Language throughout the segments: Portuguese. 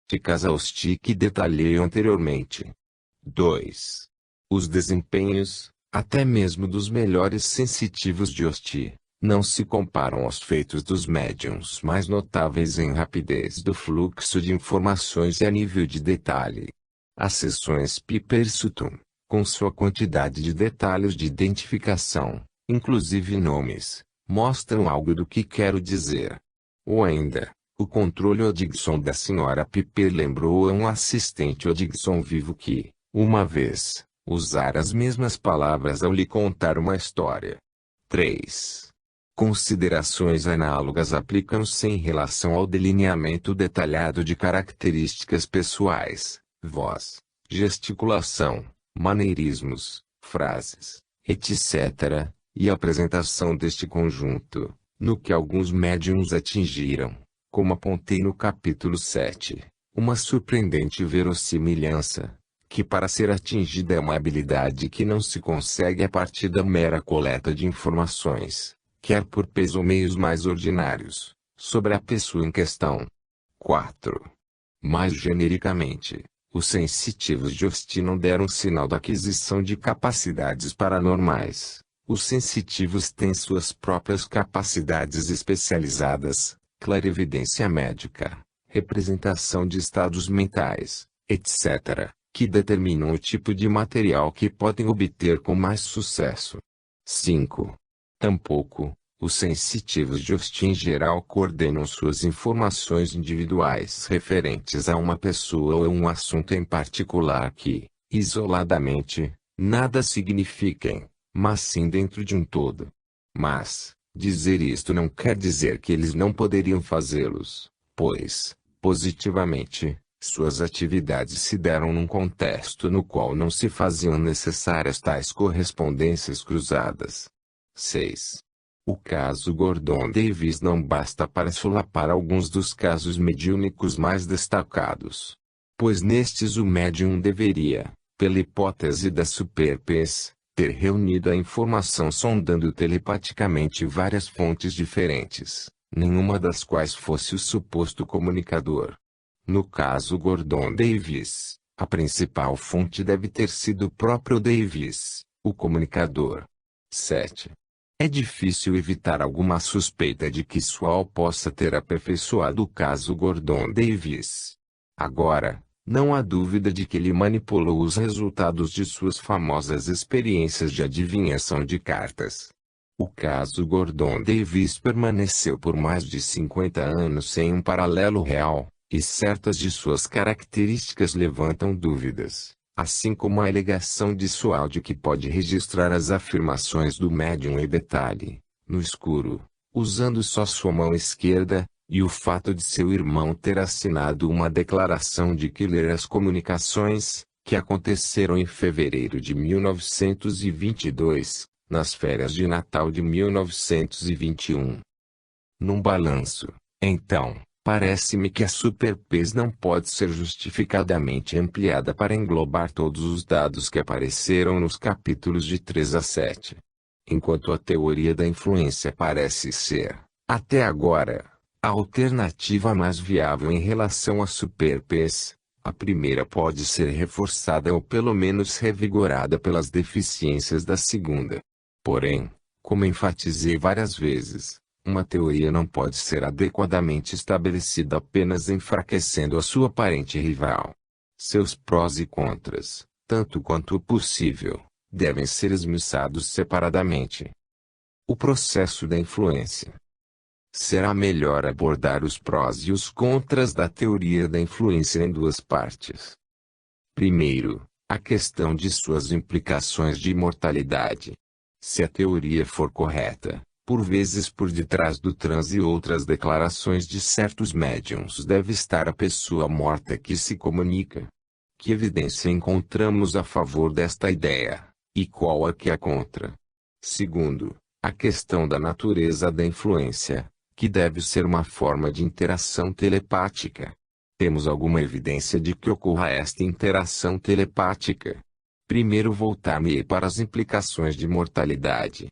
características que detalhei anteriormente. 2. Os desempenhos, até mesmo dos melhores sensitivos de Hosti, não se comparam aos feitos dos médiums mais notáveis em rapidez do fluxo de informações e a nível de detalhe. As sessões Piper-Sutton, com sua quantidade de detalhes de identificação, inclusive nomes, mostram algo do que quero dizer. Ou ainda, o controle Odgson da Sra. Piper lembrou a um assistente Odgson vivo que, uma vez, usara as mesmas palavras ao lhe contar uma história. 3. Considerações análogas aplicam-se em relação ao delineamento detalhado de características pessoais, voz, gesticulação, maneirismos, frases, etc., e apresentação deste conjunto, no que alguns médiums atingiram, como apontei no capítulo 7, uma surpreendente verossimilhança, que para ser atingida é uma habilidade que não se consegue a partir da mera coleta de informações, quer por peso ou meios mais ordinários, sobre a pessoa em questão. 4. Mais genericamente, os sensitivos de Hosti não deram sinal da aquisição de capacidades paranormais. Os sensitivos têm suas próprias capacidades especializadas, clarividência médica, representação de estados mentais, etc., que determinam o tipo de material que podem obter com mais sucesso. 5. Tampouco, os sensitivos de Hosti em geral coordenam suas informações individuais referentes a uma pessoa ou a um assunto em particular que, isoladamente, nada signifiquem, mas sim dentro de um todo. Mas, dizer isto não quer dizer que eles não poderiam fazê-los, pois, positivamente, suas atividades se deram num contexto no qual não se faziam necessárias tais correspondências cruzadas. 6. O caso Gordon Davis não basta para solapar alguns dos casos mediúnicos mais destacados. Pois nestes o médium deveria, pela hipótese da superpes, ter reunido a informação sondando telepaticamente várias fontes diferentes, nenhuma das quais fosse o suposto comunicador. No caso Gordon Davis, a principal fonte deve ter sido o próprio Davis, o comunicador. 7. É difícil evitar alguma suspeita de que Swall possa ter aperfeiçoado o caso Gordon Davis. Agora, não há dúvida de que ele manipulou os resultados de suas famosas experiências de adivinhação de cartas. O caso Gordon Davis permaneceu por mais de 50 anos sem um paralelo real, e certas de suas características levantam dúvidas. Assim como a alegação de Swall de que pode registrar as afirmações do médium em detalhe, no escuro, usando só sua mão esquerda, e o fato de seu irmão ter assinado uma declaração de que ler as comunicações, que aconteceram em fevereiro de 1922, nas férias de Natal de 1921. Num balanço, então, parece-me que a superpes não pode ser justificadamente ampliada para englobar todos os dados que apareceram nos capítulos de 3 a 7. Enquanto a teoria da influência parece ser, até agora, a alternativa mais viável em relação à superpes, a primeira pode ser reforçada ou pelo menos revigorada pelas deficiências da segunda. Porém, como enfatizei várias vezes, uma teoria não pode ser adequadamente estabelecida apenas enfraquecendo a sua aparente rival. Seus prós e contras, tanto quanto possível, devem ser esmiuçados separadamente. O processo da influência. Será melhor abordar os prós e os contras da teoria da influência em duas partes. Primeiro, a questão de suas implicações de imortalidade. Se a teoria for correta, por vezes por detrás do transe e outras declarações de certos médiums deve estar a pessoa morta que se comunica. Que evidência encontramos a favor desta ideia, e qual a que a contra? Segundo, a questão da natureza da influência, que deve ser uma forma de interação telepática. Temos alguma evidência de que ocorra esta interação telepática? Primeiro voltar-me para as implicações de mortalidade.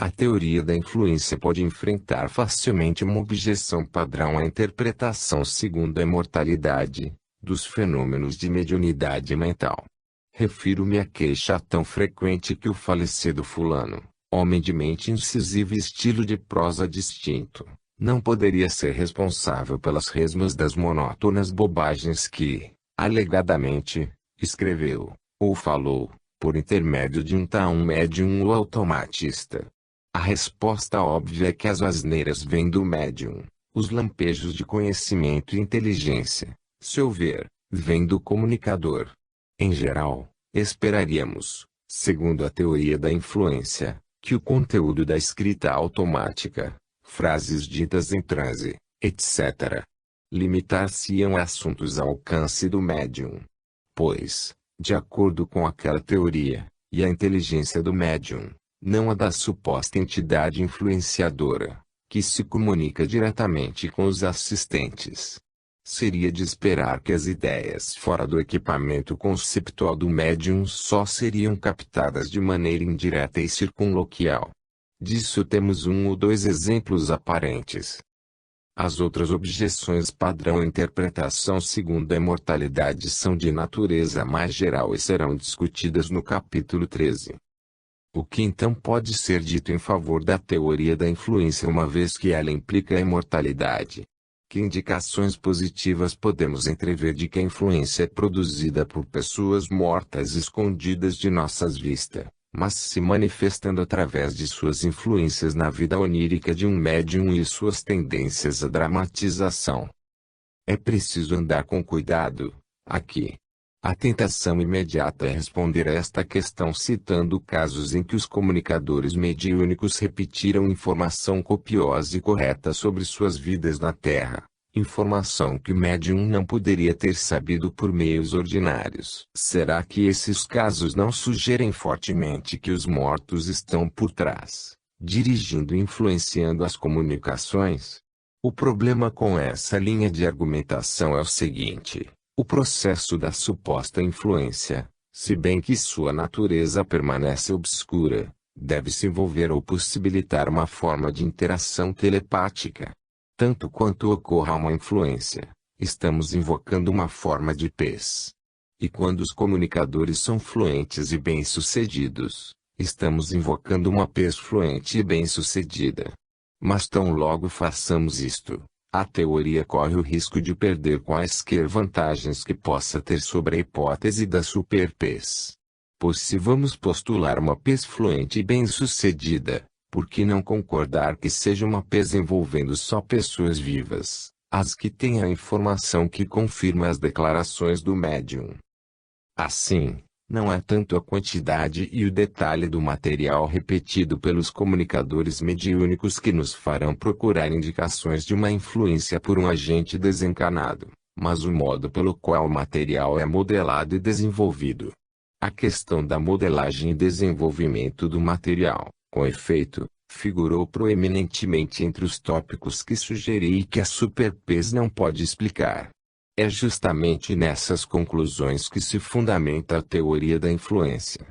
A teoria da influência pode enfrentar facilmente uma objeção padrão à interpretação segundo a imortalidade dos fenômenos de mediunidade mental. Refiro-me à queixa tão frequente que o falecido fulano, homem de mente incisiva e estilo de prosa distinto, não poderia ser responsável pelas resmas das monótonas bobagens que, alegadamente, escreveu, ou falou, por intermédio de um tal médium ou automatista. A resposta óbvia é que as asneiras vêm do médium, os lampejos de conhecimento e inteligência, se houver, vêm do comunicador. Em geral, esperaríamos, segundo a teoria da influência, que o conteúdo da escrita automática, frases ditas em transe, etc., limitar-se-iam a assuntos ao alcance do médium. Pois, de acordo com aquela teoria, e a inteligência do médium, não a da suposta entidade influenciadora, que se comunica diretamente com os assistentes. Seria de esperar que as ideias fora do equipamento conceptual do médium só seriam captadas de maneira indireta e circunloquial. Disso temos um ou dois exemplos aparentes. As outras objeções padrão à interpretação segundo a imortalidade são de natureza mais geral e serão discutidas no capítulo 13. O que então pode ser dito em favor da teoria da influência uma vez que ela implica a imortalidade? Que indicações positivas podemos entrever de que a influência é produzida por pessoas mortas escondidas de nossas vistas, mas se manifestando através de suas influências na vida onírica de um médium e suas tendências à dramatização? É preciso andar com cuidado, aqui. A tentação imediata é responder a esta questão citando casos em que os comunicadores mediúnicos repetiram informação copiosa e correta sobre suas vidas na Terra, informação que o médium não poderia ter sabido por meios ordinários. Será que esses casos não sugerem fortemente que os mortos estão por trás, dirigindo e influenciando as comunicações? O problema com essa linha de argumentação é o seguinte. O processo da suposta influência, se bem que sua natureza permanece obscura, deve-se envolver ou possibilitar uma forma de interação telepática. Tanto quanto ocorra uma influência, estamos invocando uma forma de pez. E quando os comunicadores são fluentes e bem-sucedidos, estamos invocando uma pez fluente e bem-sucedida. Mas tão logo façamos isto, a teoria corre o risco de perder quaisquer vantagens que possa ter sobre a hipótese da super-pez. Pois se vamos postular uma pez fluente e bem-sucedida, por que não concordar que seja uma pez envolvendo só pessoas vivas, as que têm a informação que confirma as declarações do médium? Assim, não é tanto a quantidade e o detalhe do material repetido pelos comunicadores mediúnicos que nos farão procurar indicações de uma influência por um agente desencarnado, mas o modo pelo qual o material é modelado e desenvolvido. A questão da modelagem e desenvolvimento do material, com efeito, figurou proeminentemente entre os tópicos que sugeri que a super-pez não pode explicar. É justamente nessas conclusões que se fundamenta a teoria da influência.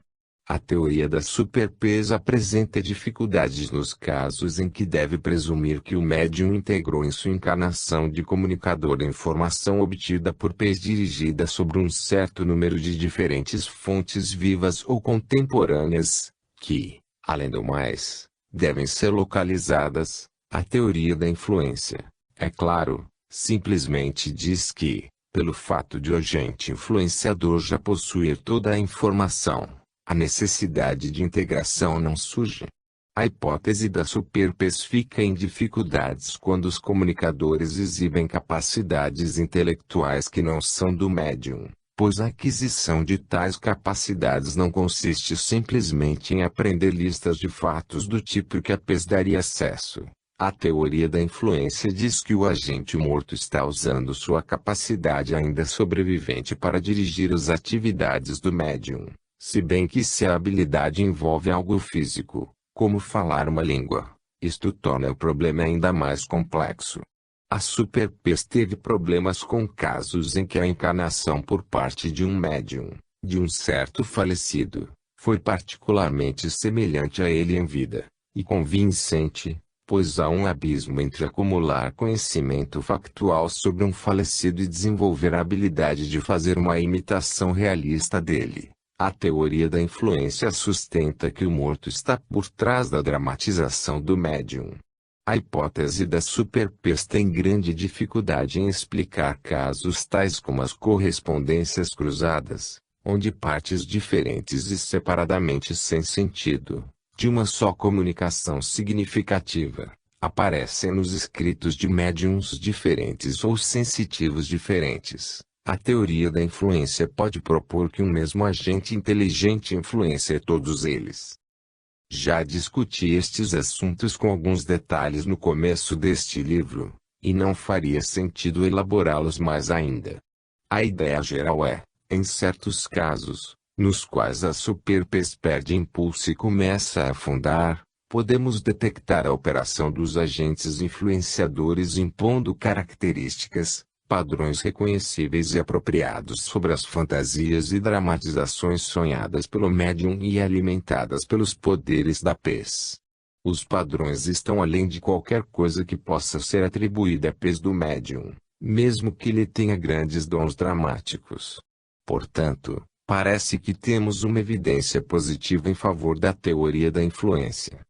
A teoria da super-pez apresenta dificuldades nos casos em que deve presumir que o médium integrou em sua encarnação de comunicador a informação obtida por pez dirigida sobre um certo número de diferentes fontes vivas ou contemporâneas, que, além do mais, devem ser localizadas. A teoria da influência, é claro, simplesmente diz que, pelo fato de o agente influenciador já possuir toda a informação, a necessidade de integração não surge. A hipótese da super-pez fica em dificuldades quando os comunicadores exibem capacidades intelectuais que não são do médium, pois a aquisição de tais capacidades não consiste simplesmente em aprender listas de fatos do tipo que a pez daria acesso. A teoria da influência diz que o agente morto está usando sua capacidade ainda sobrevivente para dirigir as atividades do médium, se bem que se a habilidade envolve algo físico, como falar uma língua, isto torna o problema ainda mais complexo. A super-pez teve problemas com casos em que a encarnação por parte de um médium, de um certo falecido, foi particularmente semelhante a ele em vida, e convincente, pois há um abismo entre acumular conhecimento factual sobre um falecido e desenvolver a habilidade de fazer uma imitação realista dele. A teoria da influência sustenta que o morto está por trás da dramatização do médium. A hipótese da superpes tem grande dificuldade em explicar casos tais como as correspondências cruzadas, onde partes diferentes e separadamente sem sentido, de uma só comunicação significativa, aparecem nos escritos de médiums diferentes ou sensitivos diferentes. A teoria da influência pode propor que um mesmo agente inteligente influencia todos eles. Já discuti estes assuntos com alguns detalhes no começo deste livro, e não faria sentido elaborá-los mais ainda. A ideia geral é, em certos casos, nos quais a superpes perde impulso e começa a afundar, podemos detectar a operação dos agentes influenciadores impondo características, padrões reconhecíveis e apropriados sobre as fantasias e dramatizações sonhadas pelo médium e alimentadas pelos poderes da pes. Os padrões estão além de qualquer coisa que possa ser atribuída à pes do médium, mesmo que ele tenha grandes dons dramáticos. Portanto, parece que temos uma evidência positiva em favor da teoria da influência.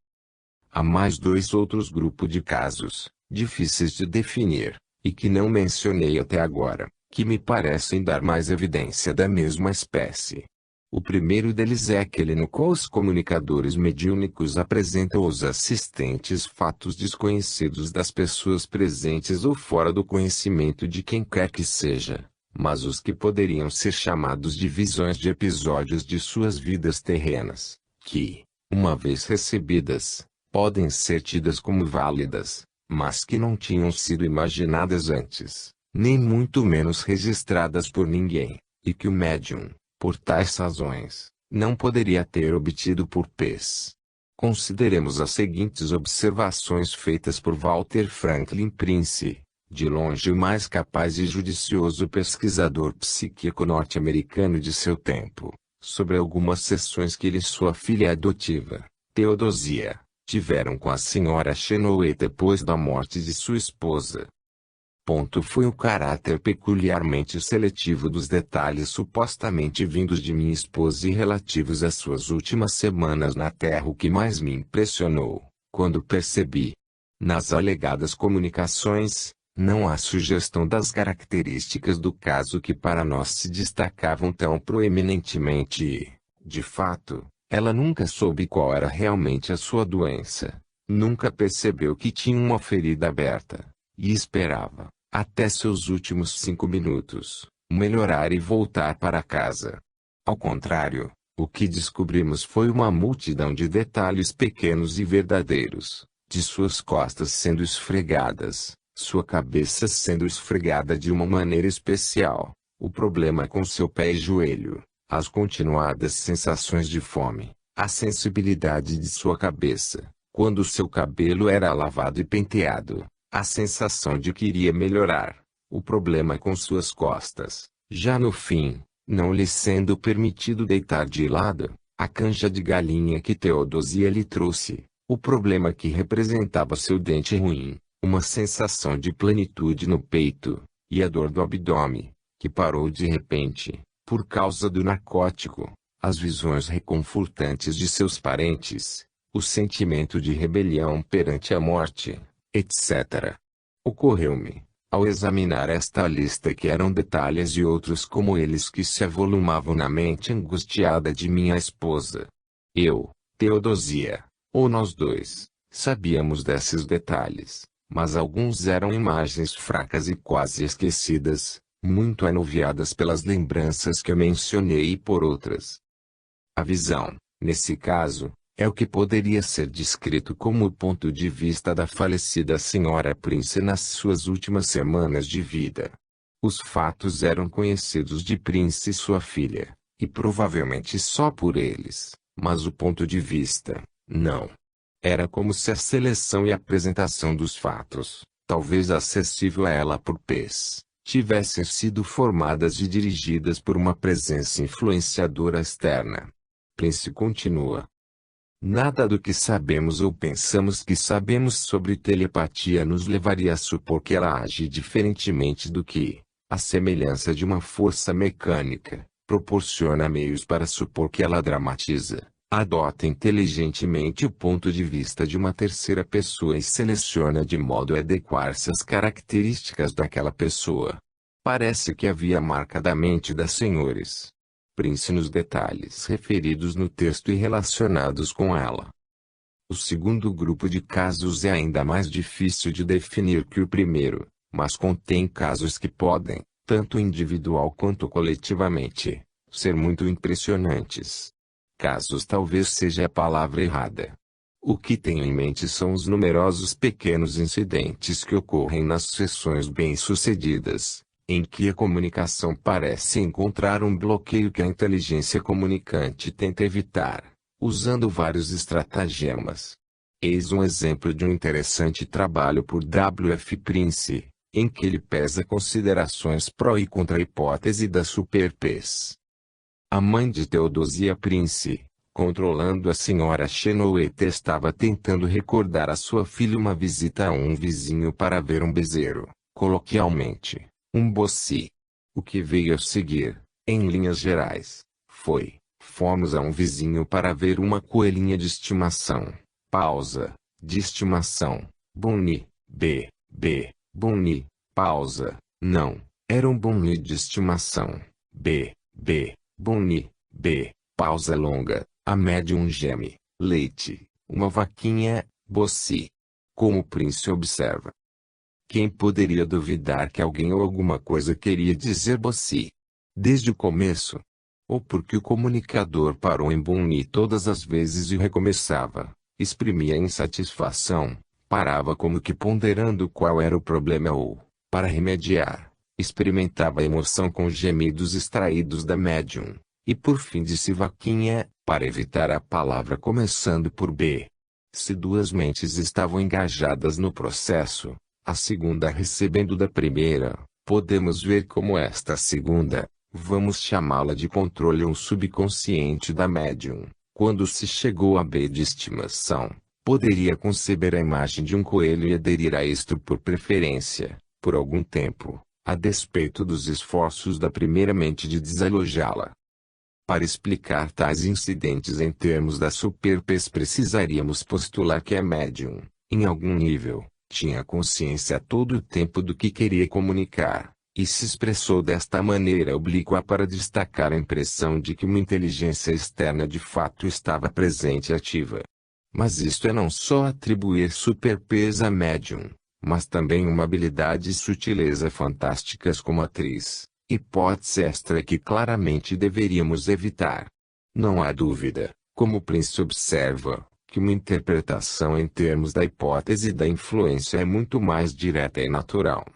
Há mais dois outros grupos de casos, difíceis de definir, e que não mencionei até agora, que me parecem dar mais evidência da mesma espécie. O primeiro deles é aquele no qual os comunicadores mediúnicos apresentam aos assistentes fatos desconhecidos das pessoas presentes ou fora do conhecimento de quem quer que seja, mas os que poderiam ser chamados de visões de episódios de suas vidas terrenas, que, uma vez recebidas, podem ser tidas como válidas, mas que não tinham sido imaginadas antes, nem muito menos registradas por ninguém, e que o médium, por tais razões, não poderia ter obtido por pes. Consideremos as seguintes observações feitas por Walter Franklin Prince, de longe o mais capaz e judicioso pesquisador psíquico norte-americano de seu tempo, sobre algumas sessões que ele e sua filha adotiva, Theodosia, tiveram com a senhora Chenoweth depois da morte de sua esposa. Ponto foi o caráter peculiarmente seletivo dos detalhes supostamente vindos de minha esposa e relativos às suas últimas semanas na Terra o que mais me impressionou, quando percebi, nas alegadas comunicações, não há sugestão das características do caso que para nós se destacavam tão proeminentemente e, de fato, ela nunca soube qual era realmente a sua doença, nunca percebeu que tinha uma ferida aberta, e esperava, até seus últimos 5 minutos, melhorar e voltar para casa. Ao contrário, o que descobrimos foi uma multidão de detalhes pequenos e verdadeiros, de suas costas sendo esfregadas, sua cabeça sendo esfregada de uma maneira especial, o problema com seu pé e joelho, as continuadas sensações de fome, a sensibilidade de sua cabeça, quando seu cabelo era lavado e penteado, a sensação de que iria melhorar, o problema com suas costas, já no fim, não lhe sendo permitido deitar de lado, a canja de galinha que Theodosia lhe trouxe, o problema que representava seu dente ruim, uma sensação de plenitude no peito, e a dor do abdômen, que parou de repente, por causa do narcótico, as visões reconfortantes de seus parentes, o sentimento de rebelião perante a morte, etc. Ocorreu-me, ao examinar esta lista que eram detalhes e outros como eles que se avolumavam na mente angustiada de minha esposa. Eu, Theodosia, ou nós dois, sabíamos desses detalhes, mas alguns eram imagens fracas e quase esquecidas, muito anuviadas pelas lembranças que eu mencionei e por outras. A visão, nesse caso, é o que poderia ser descrito como o ponto de vista da falecida senhora Prince nas suas últimas semanas de vida. Os fatos eram conhecidos de Prince e sua filha, e provavelmente só por eles, mas o ponto de vista, não. Era como se a seleção e apresentação dos fatos, talvez acessível a ela por pes, tivessem sido formadas e dirigidas por uma presença influenciadora externa. Prince continua. Nada do que sabemos ou pensamos que sabemos sobre telepatia nos levaria a supor que ela age diferentemente do que, à semelhança de uma força mecânica, proporciona meios para supor que ela dramatiza, adota inteligentemente o ponto de vista de uma terceira pessoa e seleciona de modo a adequar-se às características daquela pessoa. Parece que havia marcadamente das senhores Prince nos detalhes referidos no texto e relacionados com ela. O segundo grupo de casos é ainda mais difícil de definir que o primeiro, mas contém casos que podem, tanto individual quanto coletivamente, ser muito impressionantes. Casos talvez seja a palavra errada. O que tenho em mente são os numerosos pequenos incidentes que ocorrem nas sessões bem-sucedidas, em que a comunicação parece encontrar um bloqueio que a inteligência comunicante tenta evitar, usando vários estratagemas. Eis um exemplo de um interessante trabalho por W. F. Prince, em que ele pesa considerações pró e contra a hipótese da superpes. A mãe de Theodosia Prince, controlando a senhora Chenoweth, estava tentando recordar a sua filha uma visita a um vizinho para ver um bezerro, coloquialmente, um bossi. O que veio a seguir, em linhas gerais, foi: fomos a um vizinho para ver uma coelhinha de estimação. Pausa. De estimação. Bonnie. Bonnie. Pausa. Não. Era um Bonnie de estimação. Bonnie. Pausa longa. A médium geme. Leite. Uma vaquinha. Bossi. Como o Prince observa. Quem poderia duvidar que alguém ou alguma coisa queria dizer bossi? Desde o começo. Ou porque o comunicador parou em Bonnie todas as vezes e recomeçava, exprimia insatisfação, parava como que ponderando qual era o problema ou, para remediar, experimentava a emoção com gemidos extraídos da médium, e por fim disse vaquinha, para evitar a palavra começando por B. Se duas mentes estavam engajadas no processo, a segunda recebendo da primeira, podemos ver como esta segunda, vamos chamá-la de controle ou subconsciente da médium, quando se chegou a B de estimação, poderia conceber a imagem de um coelho e aderir a isto por preferência, por algum tempo, a despeito dos esforços da primeira mente de desalojá-la. Para explicar tais incidentes em termos da superpes precisaríamos postular que a médium, em algum nível, tinha consciência a todo o tempo do que queria comunicar, e se expressou desta maneira oblíqua para destacar a impressão de que uma inteligência externa de fato estava presente e ativa. Mas isto é não só atribuir superpes à médium, mas também uma habilidade e sutileza fantásticas como atriz, hipótese extra que claramente deveríamos evitar. Não há dúvida, como o Prince observa, que uma interpretação em termos da hipótese da influência é muito mais direta e natural.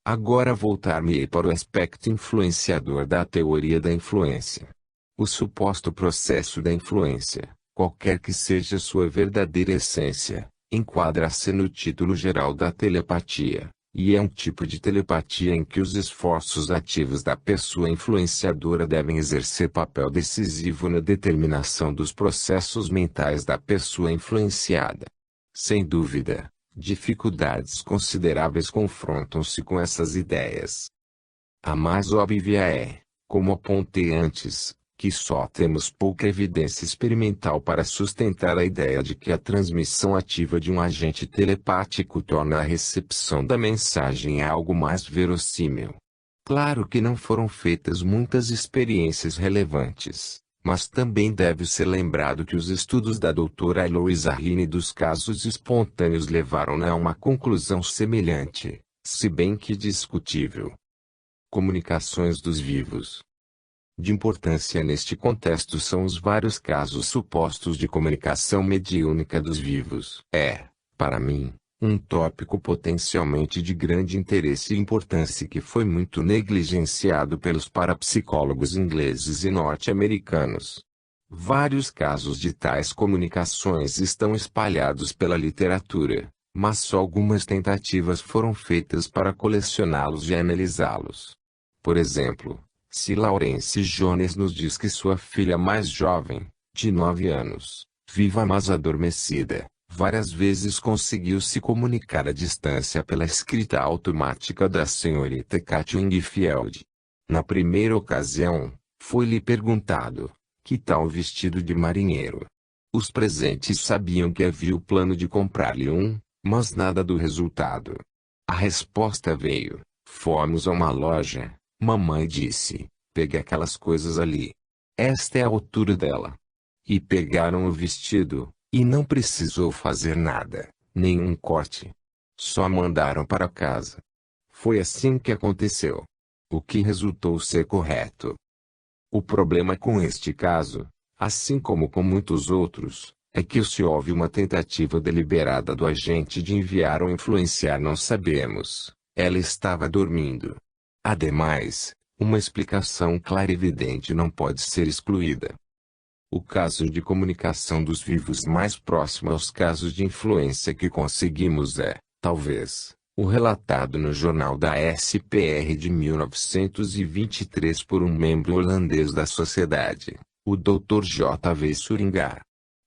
Agora voltar-me para o aspecto influenciador da teoria da influência. O suposto processo da influência, qualquer que seja sua verdadeira essência, enquadra-se no título geral da telepatia, e é um tipo de telepatia em que os esforços ativos da pessoa influenciadora devem exercer papel decisivo na determinação dos processos mentais da pessoa influenciada. Sem dúvida, dificuldades consideráveis confrontam-se com essas ideias. A mais óbvia é, como apontei antes, que só temos pouca evidência experimental para sustentar a ideia de que a transmissão ativa de um agente telepático torna a recepção da mensagem algo mais verossímil. Claro que não foram feitas muitas experiências relevantes, mas também deve ser lembrado que os estudos da doutora Eloisa Rini dos casos espontâneos levaram-na a uma conclusão semelhante, se bem que discutível. Comunicações dos vivos. De importância neste contexto são os vários casos supostos de comunicação mediúnica dos vivos. É, para mim, um tópico potencialmente de grande interesse e importância que foi muito negligenciado pelos parapsicólogos ingleses e norte-americanos. Vários casos de tais comunicações estão espalhados pela literatura, mas só algumas tentativas foram feitas para colecioná-los e analisá-los. Por exemplo, se Laurence Jones nos diz que sua filha mais jovem, de 9 anos, viva mas adormecida, várias vezes conseguiu se comunicar à distância pela escrita automática da senhorita Katy Wingfield. Na primeira ocasião, foi-lhe perguntado: que tal vestido de marinheiro? Os presentes sabiam que havia o plano de comprar-lhe um, mas nada do resultado. A resposta veio: fomos a uma loja, mamãe disse, pegue aquelas coisas ali. Esta é a altura dela. E pegaram o vestido, e não precisou fazer nada, nenhum corte. Só mandaram para casa. Foi assim que aconteceu. O que resultou ser correto. O problema com este caso, assim como com muitos outros, é que se houve uma tentativa deliberada do agente de enviar ou influenciar não sabemos. Ela estava dormindo. Ademais, uma explicação clara e evidente não pode ser excluída. O caso de comunicação dos vivos mais próximo aos casos de influência que conseguimos é, talvez, o relatado no jornal da SPR de 1923 por um membro holandês da sociedade, o Dr. J. V. Suringa.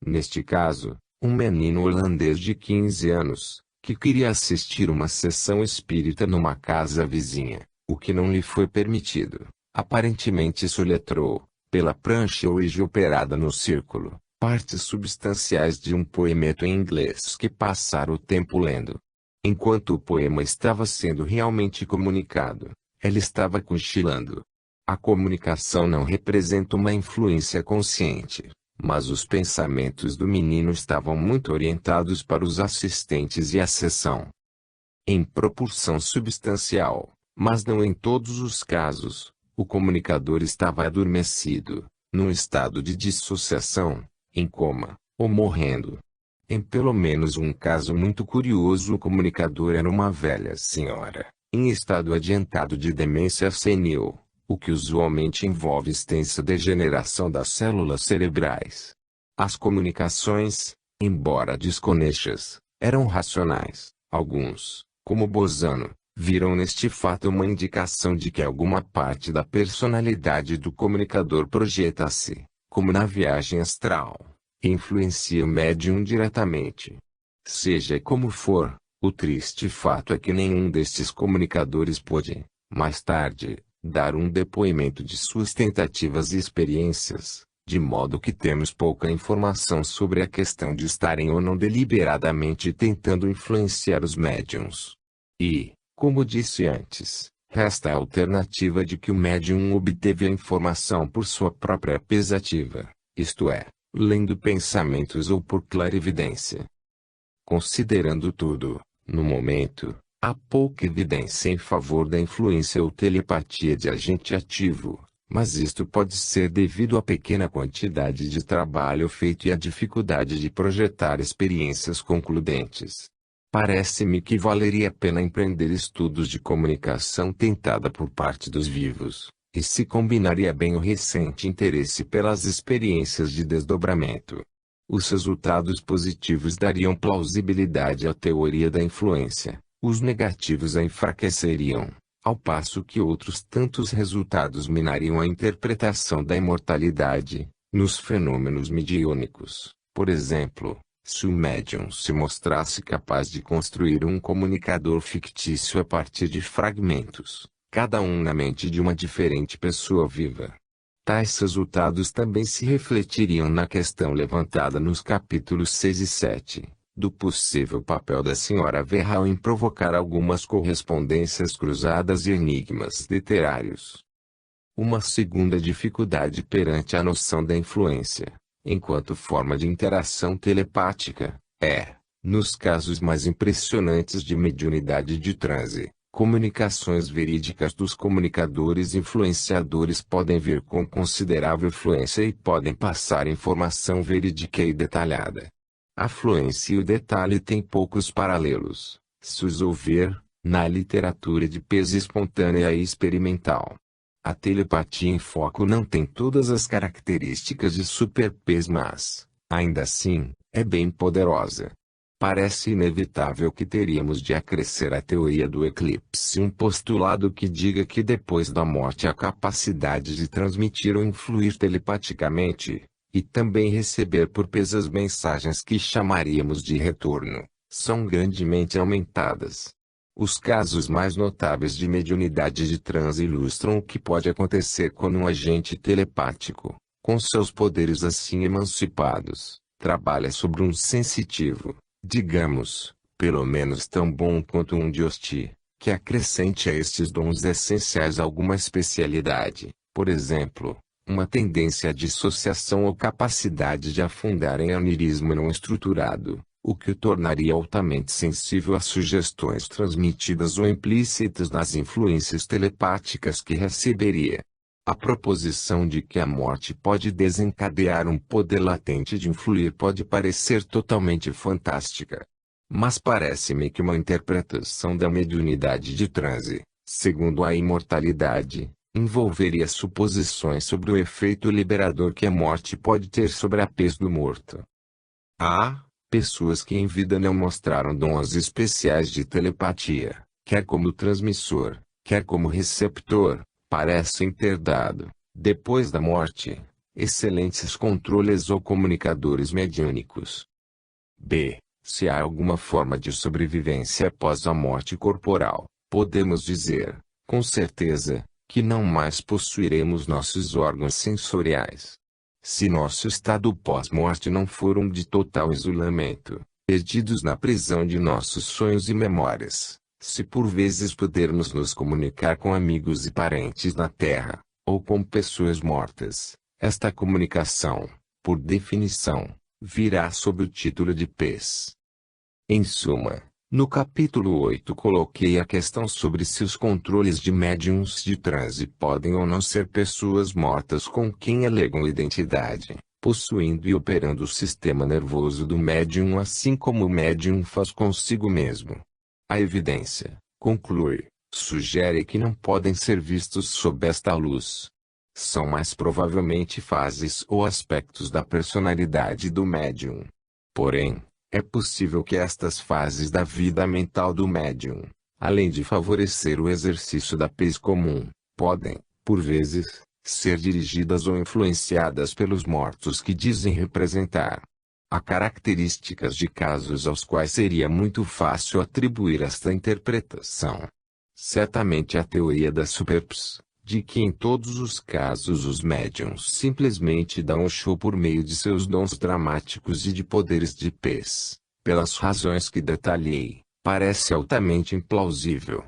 Neste caso, um menino holandês de 15 anos, que queria assistir uma sessão espírita numa casa vizinha, o que não lhe foi permitido, aparentemente soletrou, pela prancha hoje operada no círculo, partes substanciais de um poemeto em inglês que passara o tempo lendo. Enquanto o poema estava sendo realmente comunicado, ela estava cochilando. A comunicação não representa uma influência consciente, mas os pensamentos do menino estavam muito orientados para os assistentes e a sessão. Em proporção substancial, mas não em todos os casos, o comunicador estava adormecido, num estado de dissociação, em coma, ou morrendo. Em pelo menos um caso muito curioso, o comunicador era uma velha senhora, em estado adiantado de demência senil, o que usualmente envolve extensa degeneração das células cerebrais. As comunicações, embora desconexas, eram racionais. Alguns, como Bozano, viram neste fato uma indicação de que alguma parte da personalidade do comunicador projeta-se, como na viagem astral, e influencia o médium diretamente. Seja como for, o triste fato é que nenhum destes comunicadores pôde, mais tarde, dar um depoimento de suas tentativas e experiências, de modo que temos pouca informação sobre a questão de estarem ou não deliberadamente tentando influenciar os médiums. E, como disse antes, resta a alternativa de que o médium obteve a informação por sua própria pesativa, isto é, lendo pensamentos ou por clarividência. Considerando tudo, no momento, há pouca evidência em favor da influência ou telepatia de agente ativo, mas isto pode ser devido à pequena quantidade de trabalho feito e à dificuldade de projetar experiências concludentes. Parece-me que valeria a pena empreender estudos de comunicação tentada por parte dos vivos, e se combinaria bem o recente interesse pelas experiências de desdobramento. Os resultados positivos dariam plausibilidade à teoria da influência, os negativos a enfraqueceriam, ao passo que outros tantos resultados minariam a interpretação da imortalidade, nos fenômenos mediúnicos. Por exemplo, se o médium se mostrasse capaz de construir um comunicador fictício a partir de fragmentos, cada um na mente de uma diferente pessoa viva. Tais resultados também se refletiriam na questão levantada nos capítulos 6 e 7, do possível papel da Sra. Verral em provocar algumas correspondências cruzadas e enigmas literários. Uma segunda dificuldade perante a noção da influência, enquanto forma de interação telepática, é, nos casos mais impressionantes de mediunidade de transe, comunicações verídicas dos comunicadores influenciadores podem vir com considerável fluência e podem passar informação verídica e detalhada. A fluência e o detalhe têm poucos paralelos, se os houver, na literatura de pesquisa espontânea e experimental. A telepatia em foco não tem todas as características de superpes, mas, ainda assim, é bem poderosa. Parece inevitável que teríamos de acrescer à teoria do eclipse um postulado que diga que depois da morte a capacidade de transmitir ou influir telepaticamente, e também receber por pesas mensagens que chamaríamos de retorno, são grandemente aumentadas. Os casos mais notáveis de mediunidade de transe ilustram o que pode acontecer quando um agente telepático, com seus poderes assim emancipados, trabalha sobre um sensitivo, digamos, pelo menos tão bom quanto um de Osti, que acrescente a estes dons essenciais alguma especialidade, por exemplo, uma tendência à dissociação ou capacidade de afundar em onirismo não estruturado, o que o tornaria altamente sensível a sugestões transmitidas ou implícitas nas influências telepáticas que receberia. A proposição de que a morte pode desencadear um poder latente de influir pode parecer totalmente fantástica. Mas parece-me que uma interpretação da mediunidade de transe, segundo a imortalidade, envolveria suposições sobre o efeito liberador que a morte pode ter sobre a pez do morto. Há pessoas que em vida não mostraram dons especiais de telepatia, quer como transmissor, quer como receptor, parecem ter dado, depois da morte, excelentes controles ou comunicadores mediúnicos. B. Se há alguma forma de sobrevivência após a morte corporal, podemos dizer, com certeza, que não mais possuiremos nossos órgãos sensoriais. Se nosso estado pós-morte não for um de total isolamento, perdidos na prisão de nossos sonhos e memórias, se por vezes pudermos nos comunicar com amigos e parentes na Terra, ou com pessoas mortas, esta comunicação, por definição, virá sob o título de pez. Em suma, no capítulo 8 coloquei a questão sobre se os controles de médiuns de transe podem ou não ser pessoas mortas com quem alegam identidade, possuindo e operando o sistema nervoso do médium assim como o médium faz consigo mesmo. A evidência, conclui, sugere que não podem ser vistos sob esta luz. São mais provavelmente fases ou aspectos da personalidade do médium. Porém, é possível que estas fases da vida mental do médium, além de favorecer o exercício da pez comum, podem, por vezes, ser dirigidas ou influenciadas pelos mortos que dizem representar. Há características de casos aos quais seria muito fácil atribuir esta interpretação. Certamente a teoria da superps, de que em todos os casos os médiuns simplesmente dão o show por meio de seus dons dramáticos e de poderes de pez, pelas razões que detalhei, parece altamente implausível.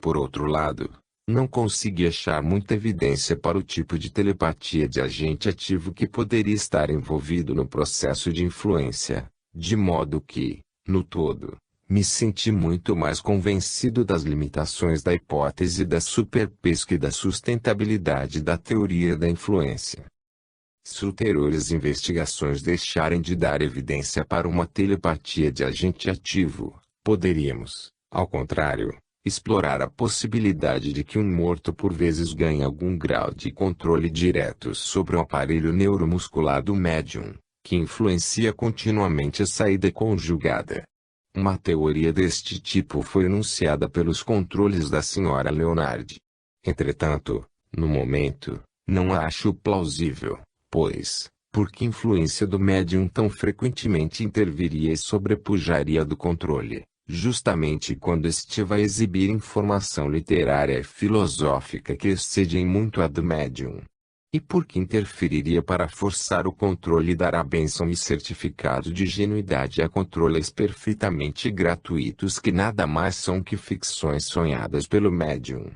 Por outro lado, não consegui achar muita evidência para o tipo de telepatia de agente ativo que poderia estar envolvido no processo de influência, de modo que, no todo, me senti muito mais convencido das limitações da hipótese da superpez que da sustentabilidade da teoria da influência. Se ulteriores investigações deixarem de dar evidência para uma telepatia de agente ativo, poderíamos, ao contrário, explorar a possibilidade de que um morto por vezes ganhe algum grau de controle direto sobre o aparelho neuromuscular do médium, que influencia continuamente a saída conjugada. Uma teoria deste tipo foi enunciada pelos controles da Sra. Leonard. Entretanto, no momento, não a acho plausível, pois, por que influência do médium tão frequentemente interviria e sobrepujaria do controle, justamente quando este vai exibir informação literária e filosófica que excede em muito a do médium? E por que interferiria para forçar o controle e dar a bênção e certificado de genuidade a controles perfeitamente gratuitos que nada mais são que ficções sonhadas pelo médium?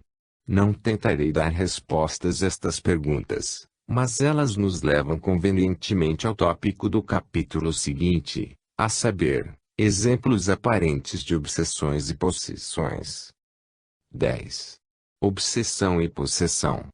Não tentarei dar respostas a estas perguntas, mas elas nos levam convenientemente ao tópico do capítulo seguinte, a saber, exemplos aparentes de obsessões e possessões. 10. Obsessão e possessão.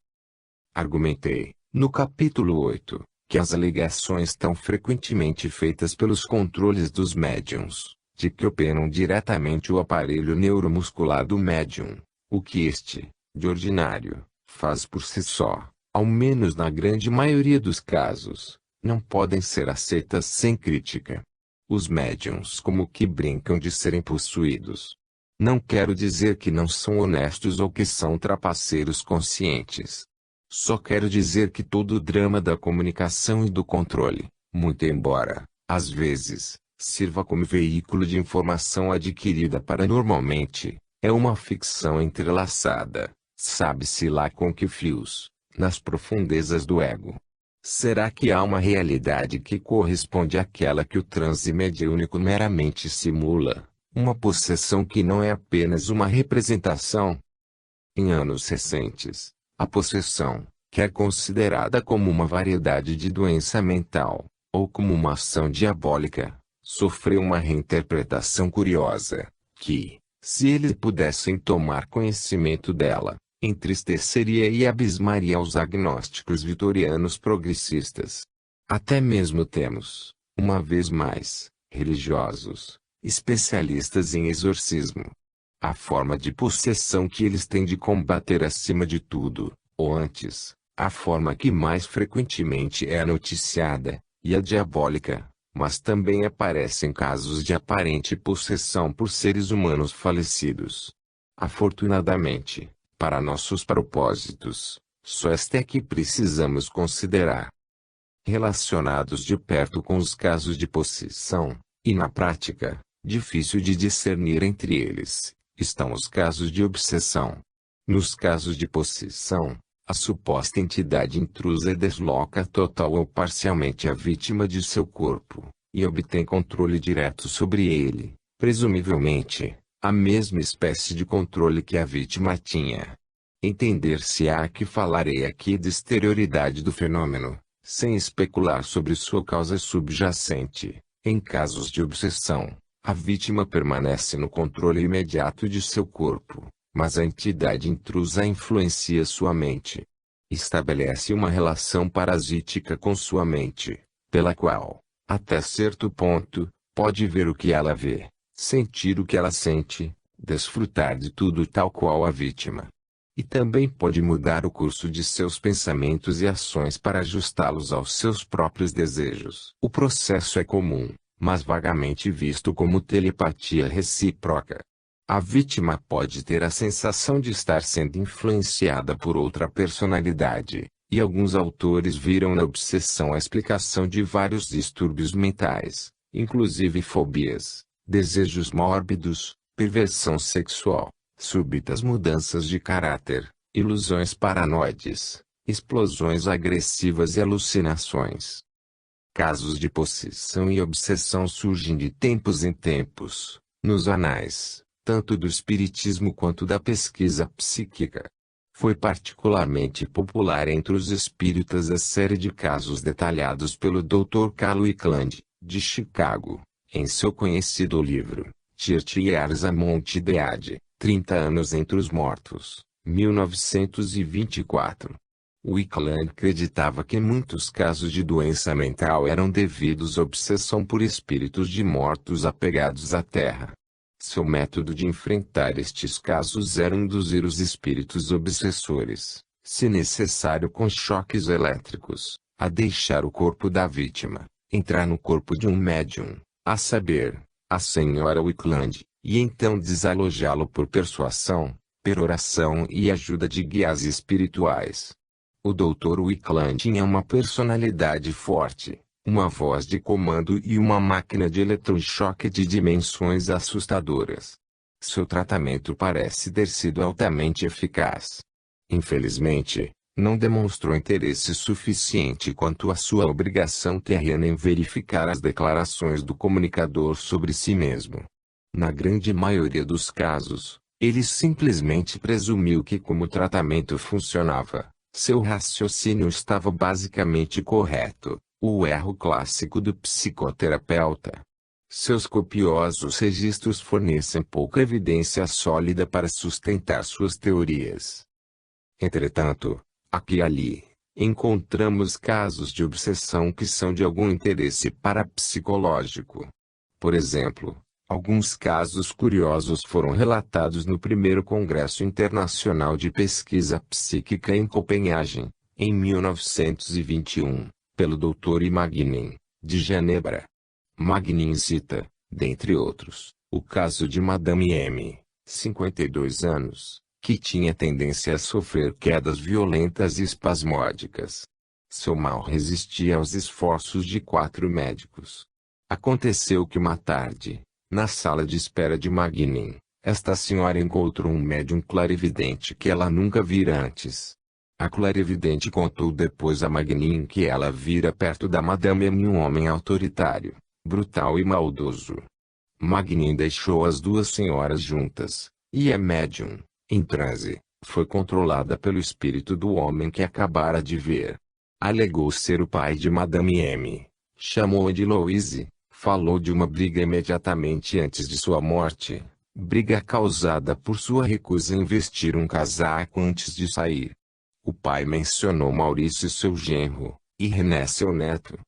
Argumentei, no capítulo 8, que as alegações tão frequentemente feitas pelos controles dos médiuns, de que operam diretamente o aparelho neuromuscular do médium, o que este, de ordinário, faz por si só, ao menos na grande maioria dos casos, não podem ser aceitas sem crítica. Os médiuns como que brincam de serem possuídos. Não quero dizer que não são honestos ou que são trapaceiros conscientes. Só quero dizer que todo o drama da comunicação e do controle, muito embora, às vezes, sirva como veículo de informação adquirida paranormalmente, é uma ficção entrelaçada, sabe-se lá com que fios, nas profundezas do ego. Será que há uma realidade que corresponde àquela que o transe mediúnico meramente simula, uma possessão que não é apenas uma representação? Em anos recentes, a possessão, que é considerada como uma variedade de doença mental, ou como uma ação diabólica, sofreu uma reinterpretação curiosa, que, se eles pudessem tomar conhecimento dela, entristeceria e abismaria os agnósticos vitorianos progressistas. Até mesmo temos, uma vez mais, religiosos, especialistas em exorcismo. A forma de possessão que eles têm de combater acima de tudo, ou antes, a forma que mais frequentemente é noticiada, e a diabólica, mas também aparecem casos de aparente possessão por seres humanos falecidos. Afortunadamente, para nossos propósitos, só esta é que precisamos considerar. Relacionados de perto com os casos de possessão, e na prática, difícil de discernir entre eles, estão os casos de obsessão. Nos casos de possessão, a suposta entidade intrusa desloca total ou parcialmente a vítima de seu corpo, e obtém controle direto sobre ele, presumivelmente, a mesma espécie de controle que a vítima tinha. Entender-se-á que falarei aqui de exterioridade do fenômeno, sem especular sobre sua causa subjacente. Em casos de obsessão, a vítima permanece no controle imediato de seu corpo, mas a entidade intrusa influencia sua mente. Estabelece uma relação parasítica com sua mente, pela qual, até certo ponto, pode ver o que ela vê, sentir o que ela sente, desfrutar de tudo tal qual a vítima. E também pode mudar o curso de seus pensamentos e ações para ajustá-los aos seus próprios desejos. O processo é comum, mas vagamente visto como telepatia recíproca. A vítima pode ter a sensação de estar sendo influenciada por outra personalidade, e alguns autores viram na obsessão a explicação de vários distúrbios mentais, inclusive fobias, desejos mórbidos, perversão sexual, súbitas mudanças de caráter, ilusões paranoides, explosões agressivas e alucinações. Casos de possessão e obsessão surgem de tempos em tempos, nos anais, tanto do espiritismo quanto da pesquisa psíquica. Foi particularmente popular entre os espíritas a série de casos detalhados pelo Dr. Carl Wickland, de Chicago, em seu conhecido livro, Church Years Among the Dead, 30 anos entre os mortos, 1924. Wickland acreditava que muitos casos de doença mental eram devidos à obsessão por espíritos de mortos apegados à terra. Seu método de enfrentar estes casos era induzir os espíritos obsessores, se necessário com choques elétricos, a deixar o corpo da vítima, entrar no corpo de um médium, a saber, a senhora Wickland, e então desalojá-lo por persuasão, peroração e ajuda de guias espirituais. O Dr. Wickland tinha uma personalidade forte, uma voz de comando e uma máquina de eletrochoque de dimensões assustadoras. Seu tratamento parece ter sido altamente eficaz. Infelizmente, não demonstrou interesse suficiente quanto à sua obrigação terrena em verificar as declarações do comunicador sobre si mesmo. Na grande maioria dos casos, ele simplesmente presumiu que como o tratamento funcionava, seu raciocínio estava basicamente correto, o erro clássico do psicoterapeuta. Seus copiosos registros fornecem pouca evidência sólida para sustentar suas teorias. Entretanto, aqui e ali, encontramos casos de obsessão que são de algum interesse parapsicológico. Por exemplo, alguns casos curiosos foram relatados no primeiro Congresso Internacional de Pesquisa Psíquica em Copenhague, em 1921, pelo Dr. Imagnin, de Genebra. Magnin cita, dentre outros, o caso de Madame M., 52 anos, que tinha tendência a sofrer quedas violentas e espasmódicas. Seu mal resistia aos esforços de 4 médicos. Aconteceu que uma tarde, na sala de espera de Magnin, esta senhora encontrou um médium clarividente que ela nunca vira antes. A clarividente contou depois a Magnin que ela vira perto da Madame M um homem autoritário, brutal e maldoso. Magnin deixou as duas senhoras juntas, e a médium, em transe, foi controlada pelo espírito do homem que acabara de ver. Alegou ser o pai de Madame M. Chamou-a de Louise, falou de uma briga imediatamente antes de sua morte, briga causada por sua recusa em vestir um casaco antes de sair. O pai mencionou Maurício seu genro, e René seu neto.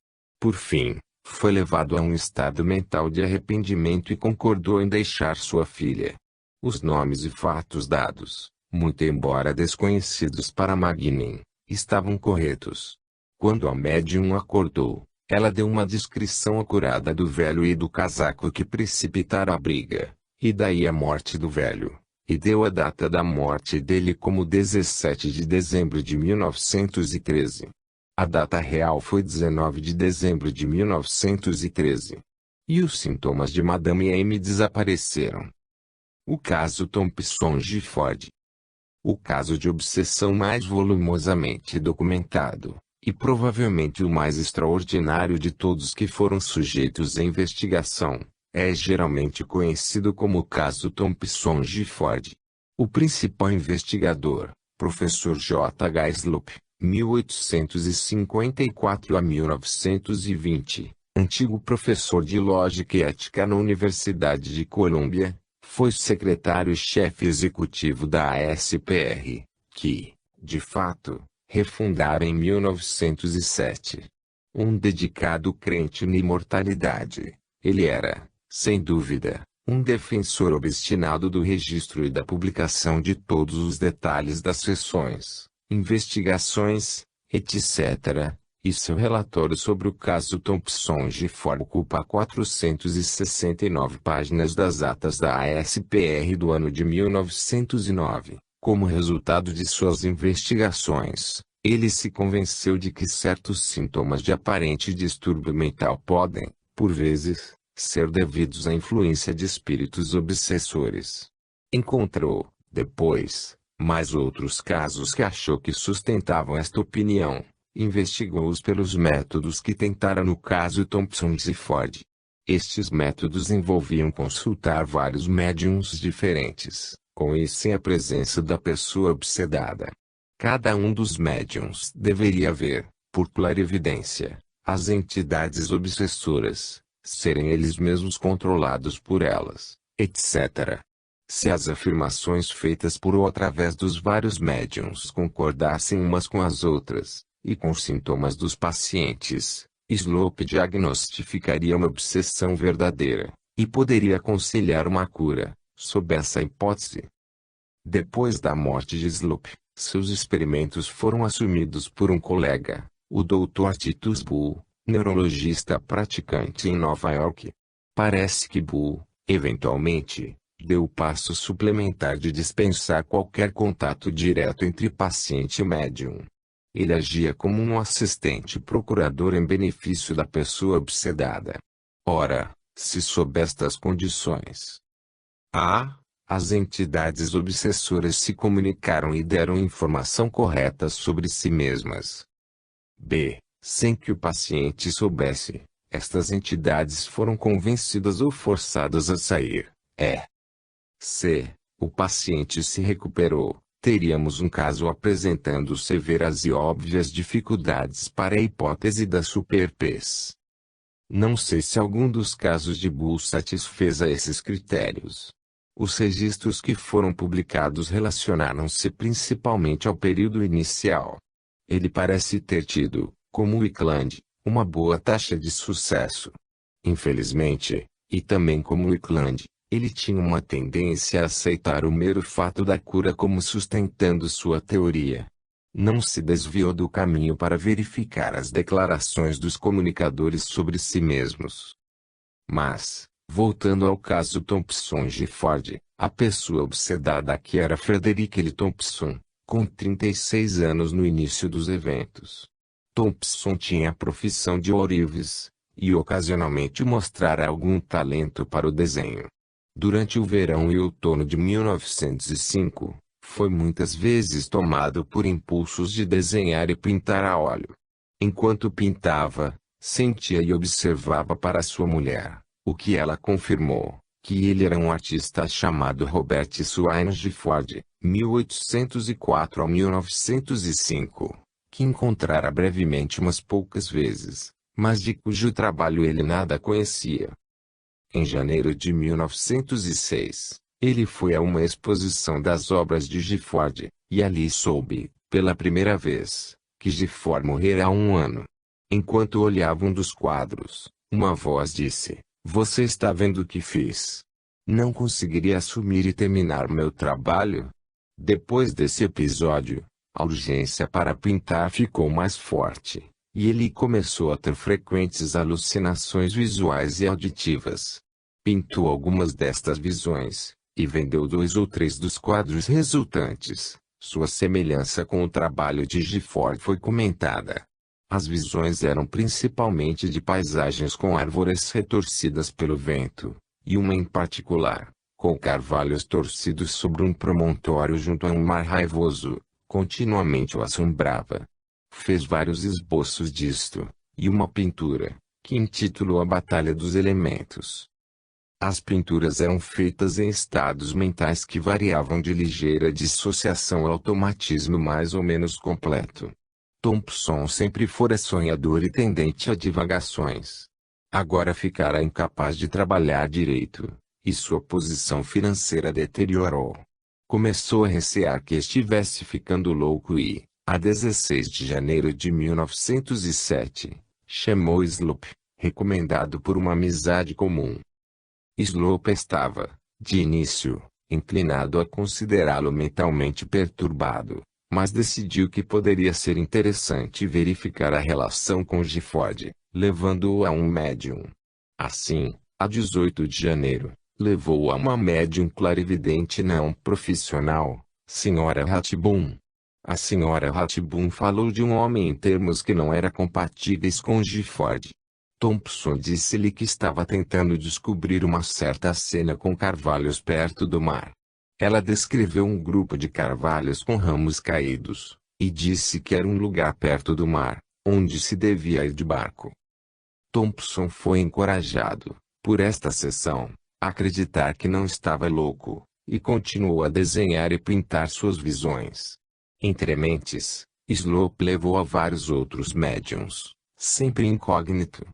Por fim, foi levado a um estado mental de arrependimento e concordou em deixar sua filha. Os nomes e fatos dados, muito embora desconhecidos para Magnin, estavam corretos. Quando a médium acordou, ela deu uma descrição acurada do velho e do casaco que precipitara a briga, e daí a morte do velho, e deu a data da morte dele como 17 de dezembro de 1913. A data real foi 19 de dezembro de 1913. E os sintomas de Madame M desapareceram. O caso Thompson Gifford. O caso de obsessão mais volumosamente documentado, e provavelmente o mais extraordinário de todos que foram sujeitos à investigação, é geralmente conhecido como o caso Thompson Gifford. O principal investigador, professor J. H. Slope, 1854 a 1920, antigo professor de Lógica e Ética na Universidade de Colômbia, foi secretário-chefe executivo da ASPR, que, de fato, refundara em 1907. Um dedicado crente na imortalidade, ele era, sem dúvida, um defensor obstinado do registro e da publicação de todos os detalhes das sessões, investigações, etc., e seu relatório sobre o caso Thompson Gifford ocupa 469 páginas das atas da ASPR do ano de 1909. Como resultado de suas investigações, ele se convenceu de que certos sintomas de aparente distúrbio mental podem, por vezes, ser devidos à influência de espíritos obsessores. Encontrou, depois, mais outros casos que achou que sustentavam esta opinião. Investigou-os pelos métodos que tentara no caso Thompson Gifford. Estes métodos envolviam consultar vários médiums diferentes, com e sem a presença da pessoa obsedada. Cada um dos médiums deveria ver, por clarividência, as entidades obsessoras, serem eles mesmos controlados por elas, etc. Se as afirmações feitas por ou através dos vários médiums concordassem umas com as outras, e com os sintomas dos pacientes, Slope diagnosticaria uma obsessão verdadeira, e poderia aconselhar uma cura, sob essa hipótese. Depois da morte de Slope, seus experimentos foram assumidos por um colega, o Dr. Titus Bull, neurologista praticante em Nova York. Parece que Bull, eventualmente, deu o passo suplementar de dispensar qualquer contato direto entre paciente e médium. Ele agia como um assistente procurador em benefício da pessoa obsedada. Ora, se sob estas condições A. As entidades obsessoras se comunicaram e deram informação correta sobre si mesmas. B. Sem que o paciente soubesse, estas entidades foram convencidas ou forçadas a sair. C. O paciente se recuperou. Teríamos um caso apresentando severas e óbvias dificuldades para a hipótese da superpes. Não sei se algum dos casos de Bull satisfez a esses critérios. Os registros que foram publicados relacionaram-se principalmente ao período inicial. Ele parece ter tido, como Wickland, uma boa taxa de sucesso. Infelizmente, e também como Wickland, ele tinha uma tendência a aceitar o mero fato da cura como sustentando sua teoria. Não se desviou do caminho para verificar as declarações dos comunicadores sobre si mesmos. Mas, voltando ao caso Thompson Gifford, A pessoa obsedada aqui era Frederick L. Thompson, com 36 anos no início dos eventos. Thompson tinha a profissão de ourives, e ocasionalmente mostrara algum talento para o desenho. Durante o verão e outono de 1905, foi muitas vezes tomado por impulsos de desenhar e pintar a óleo. Enquanto pintava, sentia e observava para sua mulher, o que ela confirmou, que ele era um artista chamado Robert Swain Gifford, 1804 a 1905, que encontrara brevemente umas poucas vezes, mas de cujo trabalho ele nada conhecia. Em janeiro de 1906, ele foi a uma exposição das obras de Gifford, e ali soube, pela primeira vez, que Gifford morrera há um ano. Enquanto olhava um dos quadros, uma voz disse: "Você está vendo o que fiz? Não conseguiria assumir e terminar meu trabalho?" Depois desse episódio, a urgência para pintar ficou mais forte, e ele começou a ter frequentes alucinações visuais e auditivas. Pintou algumas destas visões, e vendeu 2 ou 3 dos quadros resultantes. Sua semelhança com o trabalho de Gifford foi comentada. As visões eram principalmente de paisagens com árvores retorcidas pelo vento, e uma em particular, com carvalhos torcidos sobre um promontório junto a um mar raivoso, continuamente o assombrava. Fez vários esboços disto, e uma pintura, que intitulou A Batalha dos Elementos. As pinturas eram feitas em estados mentais que variavam de ligeira dissociação a automatismo mais ou menos completo. Thompson sempre fora sonhador e tendente a divagações. Agora ficara incapaz de trabalhar direito, e sua posição financeira deteriorou. Começou a recear que estivesse ficando louco e, a 16 de janeiro de 1907, chamou Slope, recomendado por uma amizade comum. Slope estava, de início, inclinado a considerá-lo mentalmente perturbado, mas decidiu que poderia ser interessante verificar a relação com Gifford, levando-o a um médium. Assim, a 18 de janeiro, levou-o a uma médium clarividente não profissional, Sra. Rathbone. A Sra. Rathbone falou de um homem em termos que não eram compatíveis com Gifford. Thompson disse-lhe que estava tentando descobrir uma certa cena com carvalhos perto do mar. Ela descreveu um grupo de carvalhos com ramos caídos, e disse que era um lugar perto do mar, onde se devia ir de barco. Thompson foi encorajado, por esta sessão, a acreditar que não estava louco, e continuou a desenhar e pintar suas visões. Entre mentes, Slope levou a vários outros médiums, sempre incógnito.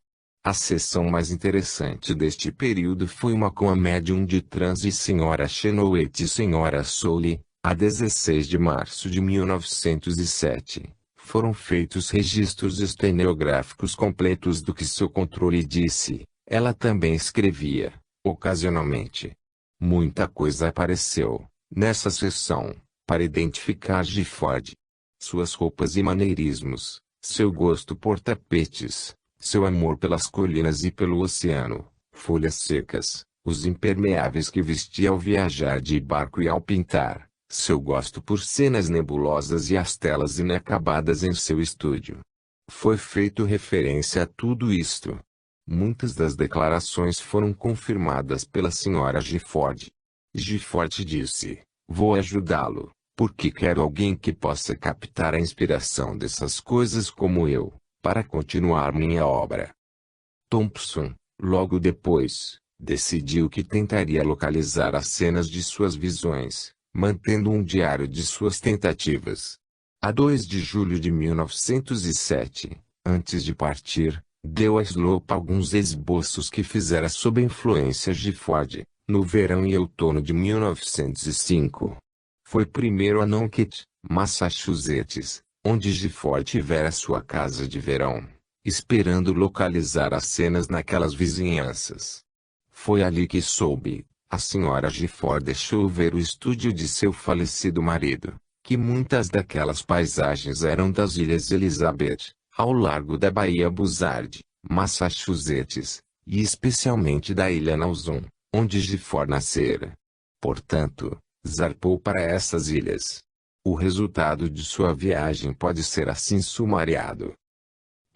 A sessão mais interessante deste período foi uma com a médium de transe Sra. Chenoweth e Sra. Soule, a 16 de março de 1907. Foram feitos registros estenográficos completos do que seu controle disse. Ela também escrevia, ocasionalmente. Muita coisa apareceu, nessa sessão, para identificar Gifford. Suas roupas e maneirismos, seu gosto por tapetes, seu amor pelas colinas e pelo oceano, folhas secas, os impermeáveis que vestia ao viajar de barco e ao pintar, seu gosto por cenas nebulosas e as telas inacabadas em seu estúdio. Foi feito referência a tudo isto. Muitas das declarações foram confirmadas pela Sra. Gifford. Gifford disse: "Vou ajudá-lo, porque quero alguém que possa captar a inspiração dessas coisas como eu, para continuar minha obra." Thompson, logo depois, decidiu que tentaria localizar as cenas de suas visões, mantendo um diário de suas tentativas. A 2 de julho de 1907, antes de partir, deu a Slope alguns esboços que fizera sob influência de Gifford, no verão e outono de 1905. Foi primeiro a Nantucket, Massachusetts, onde Gifford tivera sua casa de verão, esperando localizar as cenas naquelas vizinhanças. Foi ali que soube, a Sra. Gifford deixou ver o estúdio de seu falecido marido, que muitas daquelas paisagens eram das Ilhas Elizabeth, ao largo da Baía Buzzard, Massachusetts, e especialmente da Ilha Nauson, onde Gifford nascera. Portanto, zarpou para essas ilhas. O resultado de sua viagem pode ser assim sumariado.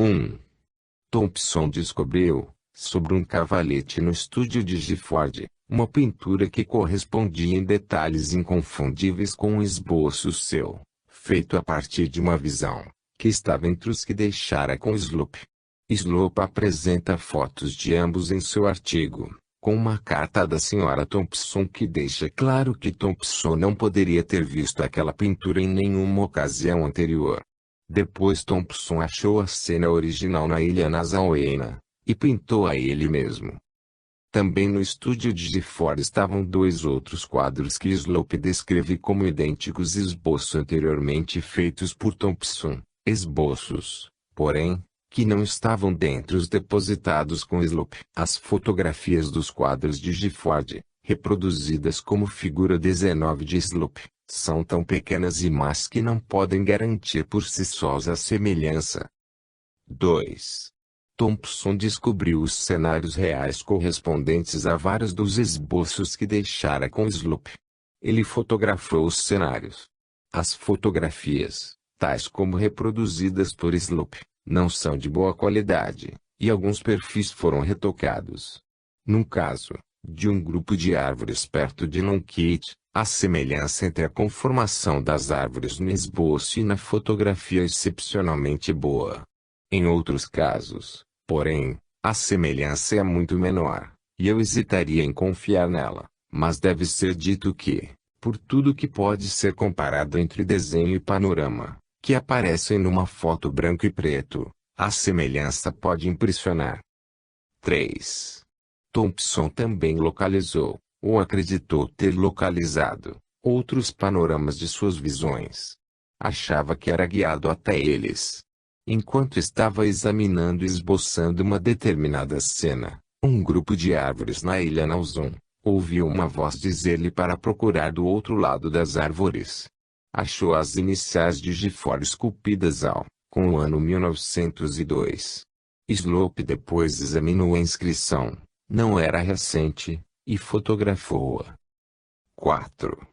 1. Thompson descobriu, sobre um cavalete no estúdio de Gifford, uma pintura que correspondia em detalhes inconfundíveis com um esboço seu, feito a partir de uma visão, que estava entre os que deixara com Slope. Slope apresenta fotos de ambos em seu artigo, com uma carta da Sra. Thompson que deixa claro que Thompson não poderia ter visto aquela pintura em nenhuma ocasião anterior. Depois Thompson achou a cena original na ilha Nassauena, e pintou-a ele mesmo. Também no estúdio de Gifford estavam dois outros quadros que Slope descreve como idênticos esboços anteriormente feitos por Thompson, esboços, porém, que não estavam dentro os depositados com Slope. As fotografias dos quadros de Gifford, reproduzidas como figura 19 de Slope, são tão pequenas e más que não podem garantir por si sós a semelhança. 2. Thompson descobriu os cenários reais correspondentes a vários dos esboços que deixara com Slope. Ele fotografou os cenários. As fotografias, tais como reproduzidas por Slope, não são de boa qualidade, e alguns perfis foram retocados. No caso de um grupo de árvores perto de Nanquit, a semelhança entre a conformação das árvores no esboço e na fotografia é excepcionalmente boa. Em outros casos, porém, a semelhança é muito menor, e eu hesitaria em confiar nela, mas deve ser dito que, por tudo que pode ser comparado entre desenho e panorama, que aparecem numa foto branco e preto, a semelhança pode impressionar. 3. Thompson também localizou, ou acreditou ter localizado, outros panoramas de suas visões. Achava que era guiado até eles. Enquanto estava examinando e esboçando uma determinada cena, um grupo de árvores na ilha Nausum, ouviu uma voz dizer-lhe para procurar do outro lado das árvores. Achou as iniciais de Gifford esculpidas com o ano 1902. Slope depois examinou a inscrição, não era recente, e fotografou-a. 4.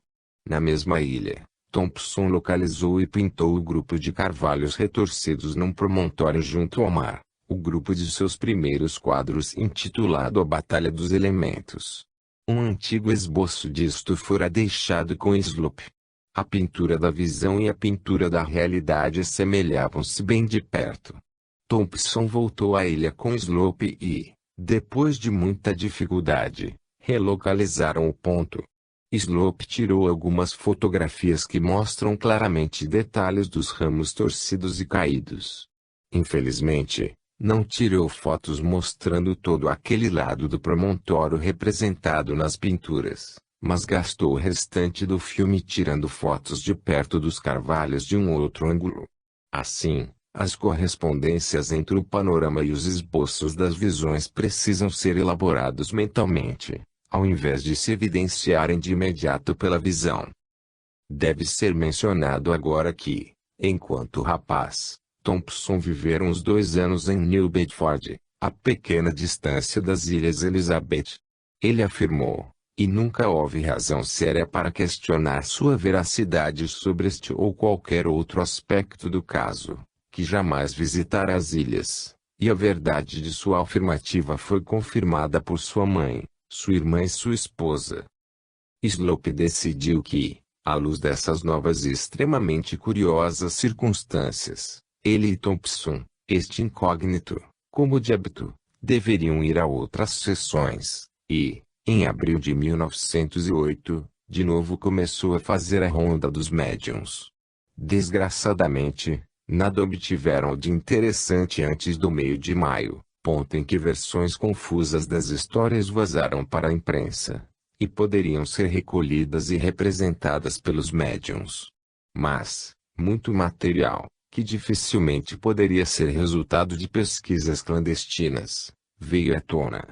Na mesma ilha, Thompson localizou e pintou o grupo de carvalhos retorcidos num promontório junto ao mar, o grupo de seus primeiros quadros intitulado A Batalha dos Elementos. Um antigo esboço disto fora deixado com Slope. A pintura da visão e a pintura da realidade assemelhavam-se bem de perto. Thompson voltou à ilha com Slope e, depois de muita dificuldade, relocalizaram o ponto. Slope tirou algumas fotografias que mostram claramente detalhes dos ramos torcidos e caídos. Infelizmente, não tirou fotos mostrando todo aquele lado do promontório representado nas pinturas, mas gastou o restante do filme tirando fotos de perto dos carvalhos de um outro ângulo. Assim, as correspondências entre o panorama e os esboços das visões precisam ser elaborados mentalmente, ao invés de se evidenciarem de imediato pela visão. Deve ser mencionado agora que, enquanto rapaz, Thompson vivera uns 2 anos em New Bedford, a pequena distância das Ilhas Elizabeth. Ele afirmou, e nunca houve razão séria para questionar sua veracidade sobre este ou qualquer outro aspecto do caso, que jamais visitara as ilhas, e a verdade de sua afirmativa foi confirmada por sua mãe, sua irmã e sua esposa. Slope decidiu que, à luz dessas novas e extremamente curiosas circunstâncias, ele e Thompson, este incógnito, como de hábito, deveriam ir a outras sessões, e, em abril de 1908, de novo começou a fazer a ronda dos médiuns. Desgraçadamente, nada obtiveram de interessante antes do meio de maio, ponto em que versões confusas das histórias vazaram para a imprensa, e poderiam ser recolhidas e representadas pelos médiuns. Mas, muito material, que dificilmente poderia ser resultado de pesquisas clandestinas, veio à tona.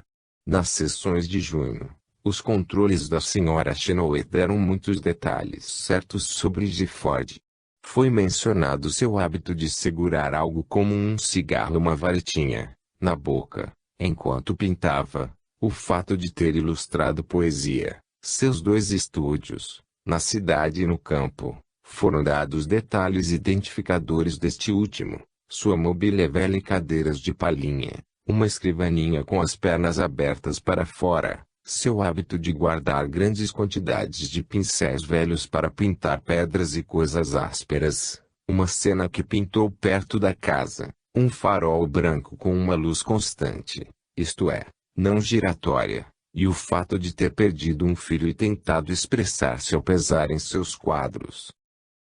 Nas sessões de junho, os controles da Sra. Chenoweth deram muitos detalhes certos sobre Gifford. Foi mencionado seu hábito de segurar algo como um cigarro ou uma varetinha, na boca, enquanto pintava, o fato de ter ilustrado poesia, Seus 2 estúdios, na cidade e no campo, foram dados detalhes identificadores deste último: sua mobília velha e cadeiras de palhinha, uma escrivaninha com as pernas abertas para fora, seu hábito de guardar grandes quantidades de pincéis velhos para pintar pedras e coisas ásperas, uma cena que pintou perto da casa, um farol branco com uma luz constante, isto é, não giratória, e o fato de ter perdido um filho e tentado expressar seu pesar em seus quadros.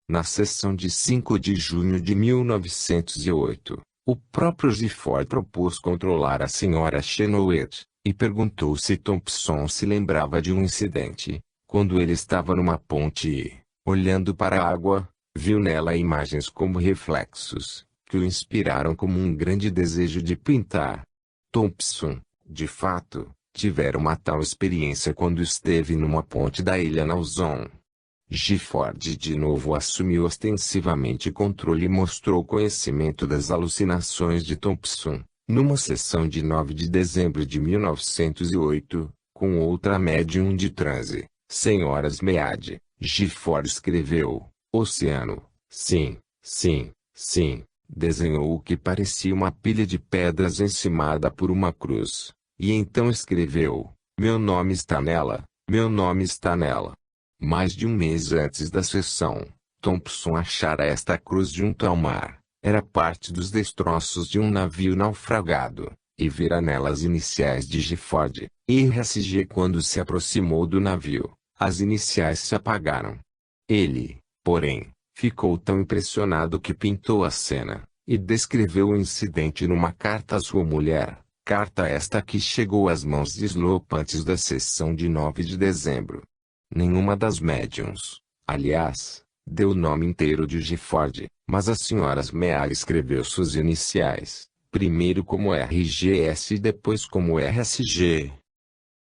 Na sessão de 5 de junho de 1908, o próprio Gifford propôs controlar a Sra. Chenoweth, e perguntou se Thompson se lembrava de um incidente, quando ele estava numa ponte e, olhando para a água, viu nela imagens como reflexos, que o inspiraram como um grande desejo de pintar. Thompson, de fato, tivera uma tal experiência quando esteve numa ponte da ilha Nauzon. Gifford de novo assumiu ostensivamente controle e mostrou conhecimento das alucinações de Thompson, numa sessão de 9 de dezembro de 1908, com outra médium de transe, Sra. Meade. Gifford escreveu: Oceano, sim, sim, sim. Desenhou o que parecia uma pilha de pedras encimada por uma cruz, e então escreveu: meu nome está nela, meu nome está nela. Mais de um mês antes da sessão, Thompson achara esta cruz junto ao mar. Era parte dos destroços de um navio naufragado, e vira nela as iniciais de Gifford, RSG. Quando se aproximou do navio, as iniciais se apagaram. Ele, porém, ficou tão impressionado que pintou a cena, e descreveu o incidente numa carta à sua mulher, carta esta que chegou às mãos de Slope antes da sessão de 9 de dezembro. Nenhuma das médiuns, aliás, deu o nome inteiro de Gifford, mas a Sra. Meade escreveu suas iniciais, primeiro como RGS e depois como RSG.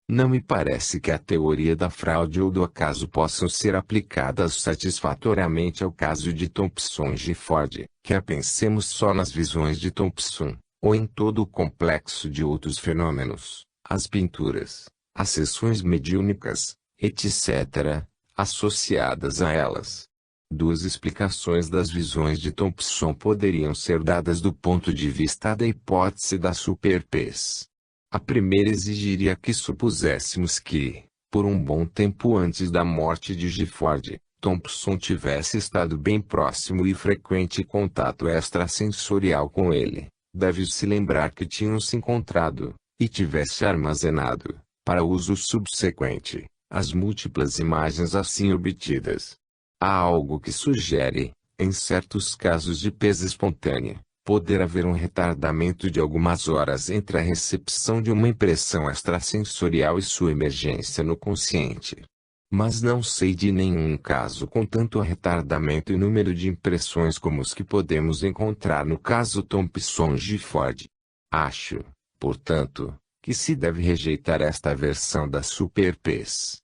Não me parece que a teoria da fraude ou do acaso possam ser aplicadas satisfatoriamente ao caso de Thompson e Gifford, quer pensemos só nas visões de Thompson, ou em todo o complexo de outros fenômenos, as pinturas, as sessões mediúnicas, etc., associadas a elas. 2 explicações das visões de Thompson poderiam ser dadas do ponto de vista da hipótese da superpes. A primeira exigiria que supuséssemos que, por um bom tempo antes da morte de Gifford, Thompson tivesse estado bem próximo e frequente contato extrasensorial com ele. Deve-se lembrar que tinham se encontrado, e tivesse armazenado, para uso subsequente, as múltiplas imagens assim obtidas. Há algo que sugere, em certos casos de pes espontânea, poder haver um retardamento de algumas horas entre a recepção de uma impressão extrasensorial e sua emergência no consciente. Mas não sei de nenhum caso com tanto retardamento e número de impressões como os que podemos encontrar no caso Thompson-Gifford. Acho, portanto, que se deve rejeitar esta versão da superpes.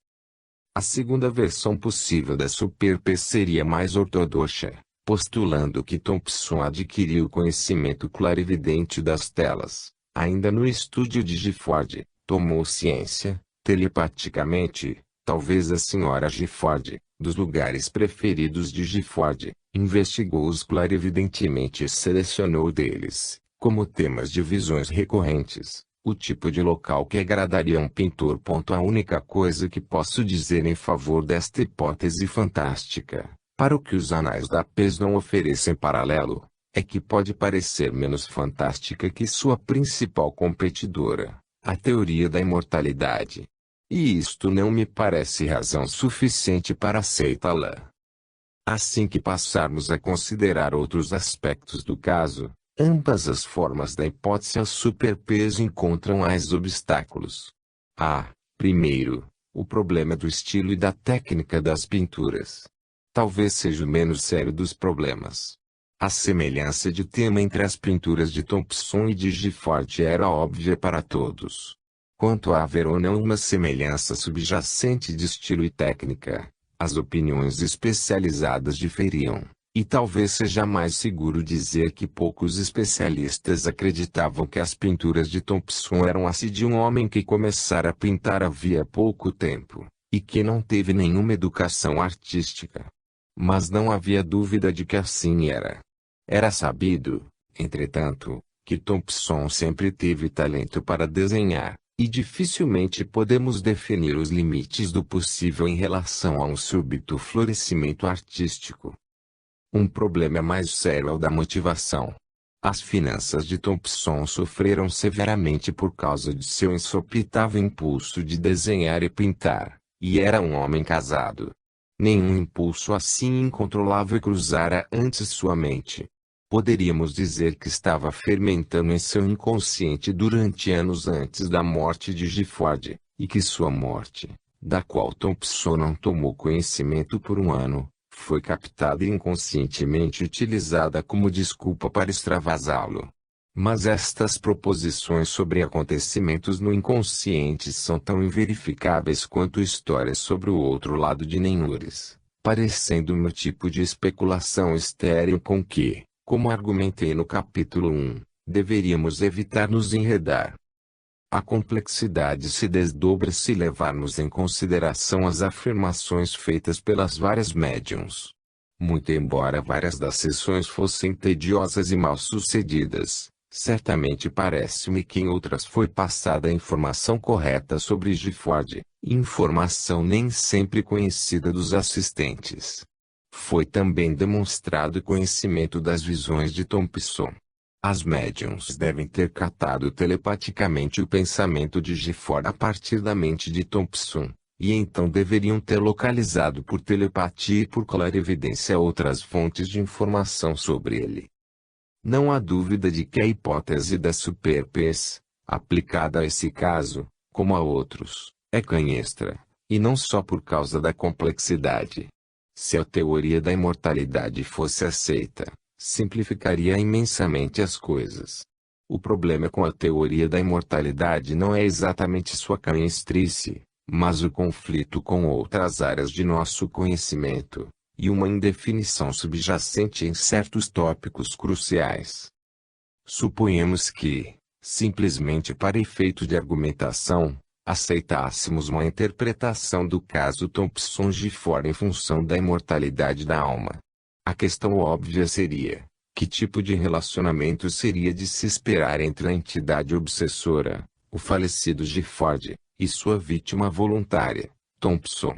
A segunda versão possível da superpes seria mais ortodoxa, postulando que Thompson adquiriu conhecimento clarividente das telas, ainda no estúdio de Gifford, tomou ciência, telepaticamente, talvez a Sra. Gifford, dos lugares preferidos de Gifford, investigou-os clarividentemente e selecionou deles, como temas de visões recorrentes, o tipo de local que agradaria a um pintor. A única coisa que posso dizer em favor desta hipótese fantástica, para o que os anais da PES não oferecem paralelo, é que pode parecer menos fantástica que sua principal competidora, a teoria da imortalidade. E isto não me parece razão suficiente para aceitá-la. Assim que passarmos a considerar outros aspectos do caso, ambas as formas da hipótese superpes encontram mais obstáculos. Primeiro, o problema do estilo e da técnica das pinturas. Talvez seja o menos sério dos problemas. A semelhança de tema entre as pinturas de Thompson e de Gifford era óbvia para todos. Quanto a haver ou não uma semelhança subjacente de estilo e técnica, as opiniões especializadas diferiam, e talvez seja mais seguro dizer que poucos especialistas acreditavam que as pinturas de Thompson eram as de um homem que começara a pintar havia pouco tempo, e que não teve nenhuma educação artística. Mas não havia dúvida de que assim era. Era sabido, entretanto, que Thompson sempre teve talento para desenhar, e dificilmente podemos definir os limites do possível em relação a um súbito florescimento artístico. Um problema mais sério é o da motivação. As finanças de Thompson sofreram severamente por causa de seu insopitável impulso de desenhar e pintar, e era um homem casado. Nenhum impulso assim incontrolável cruzara antes sua mente. Poderíamos dizer que estava fermentando em seu inconsciente durante anos antes da morte de Gifford, e que sua morte, da qual Thompson não tomou conhecimento por um ano, foi captada e inconscientemente utilizada como desculpa para extravasá-lo. Mas estas proposições sobre acontecimentos no inconsciente são tão inverificáveis quanto histórias sobre o outro lado de Nenhures, parecendo-me o tipo de especulação estéril com que, como argumentei no capítulo 1, deveríamos evitar nos enredar. A complexidade se desdobra se levarmos em consideração as afirmações feitas pelas várias médiums. Muito embora várias das sessões fossem tediosas e mal-sucedidas, certamente parece-me que em outras foi passada a informação correta sobre Gifford, informação nem sempre conhecida dos assistentes. Foi também demonstrado conhecimento das visões de Thompson. As médiums devem ter catado telepaticamente o pensamento de Gifford a partir da mente de Thompson, e então deveriam ter localizado por telepatia e por clarividência outras fontes de informação sobre ele. Não há dúvida de que a hipótese da superpes, aplicada a esse caso, como a outros, é canhestra, e não só por causa da complexidade. Se a teoria da imortalidade fosse aceita, simplificaria imensamente as coisas. O problema com a teoria da imortalidade não é exatamente sua canhestrice, mas o conflito com outras áreas de nosso conhecimento, e uma indefinição subjacente em certos tópicos cruciais. Suponhamos que, simplesmente para efeito de argumentação, aceitássemos uma interpretação do caso Thompson-Gifford em função da imortalidade da alma. A questão óbvia seria: que tipo de relacionamento seria de se esperar entre a entidade obsessora, o falecido Gifford, e sua vítima voluntária, Thompson?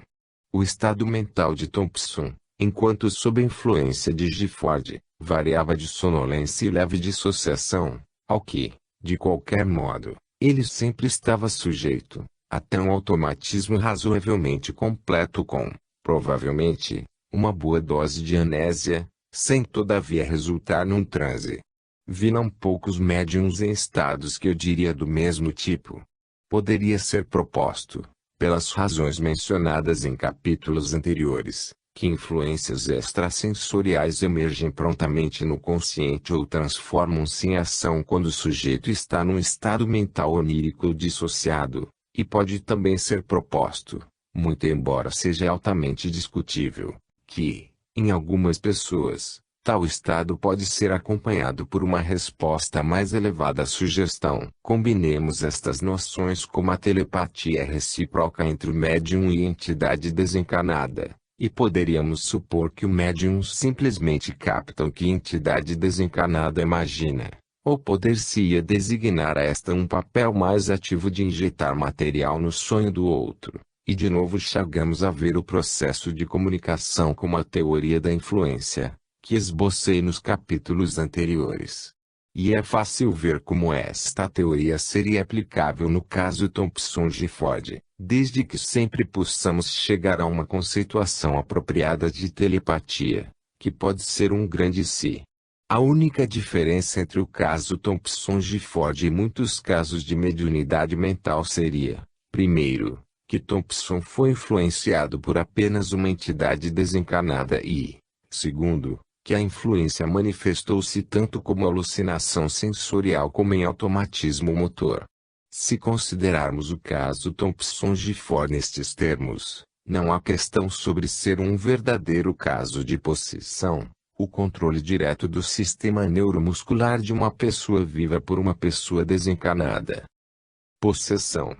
O estado mental de Thompson, enquanto sob influência de Gifford, variava de sonolência e leve dissociação, ao que, de qualquer modo, ele sempre estava sujeito, até um automatismo razoavelmente completo com, provavelmente, uma boa dose de amnésia, sem todavia resultar num transe. Vi não poucos médiums em estados que eu diria do mesmo tipo. Poderia ser proposto, pelas razões mencionadas em capítulos anteriores, que influências extrasensoriais emergem prontamente no consciente ou transformam-se em ação quando o sujeito está num estado mental onírico ou dissociado, e pode também ser proposto, muito embora seja altamente discutível, que, em algumas pessoas, tal estado pode ser acompanhado por uma resposta mais elevada à sugestão. Combinemos estas noções como a telepatia recíproca entre o médium e a entidade desencarnada, e poderíamos supor que o médium simplesmente capta o que a entidade desencarnada imagina, ou poder-se-ia designar a esta um papel mais ativo de injetar material no sonho do outro. E de novo chegamos a ver o processo de comunicação como a teoria da influência, que esbocei nos capítulos anteriores. E é fácil ver como esta teoria seria aplicável no caso Thompson-Gifford, desde que sempre possamos chegar a uma conceituação apropriada de telepatia, que pode ser um grande si. A única diferença entre o caso Thompson-Gifford e muitos casos de mediunidade mental seria, primeiro, que Thompson foi influenciado por apenas uma entidade desencarnada e, segundo, que a influência manifestou-se tanto como alucinação sensorial como em automatismo motor. Se considerarmos o caso Thompson-Gifford nestes termos, não há questão sobre ser um verdadeiro caso de possessão, o controle direto do sistema neuromuscular de uma pessoa viva por uma pessoa desencarnada. Possessão.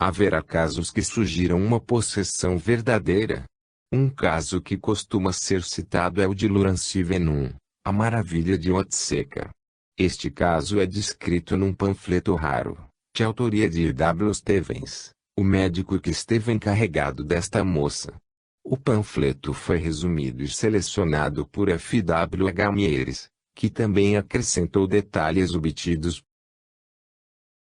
Haverá casos que sugiram uma possessão verdadeira. Um caso que costuma ser citado é o de Lawrence Venom, a maravilha de Otseca. Este caso é descrito num panfleto raro, de autoria de W. Stevens, o médico que esteve encarregado desta moça. O panfleto foi resumido e selecionado por F. W. H. Mieres, que também acrescentou detalhes obtidos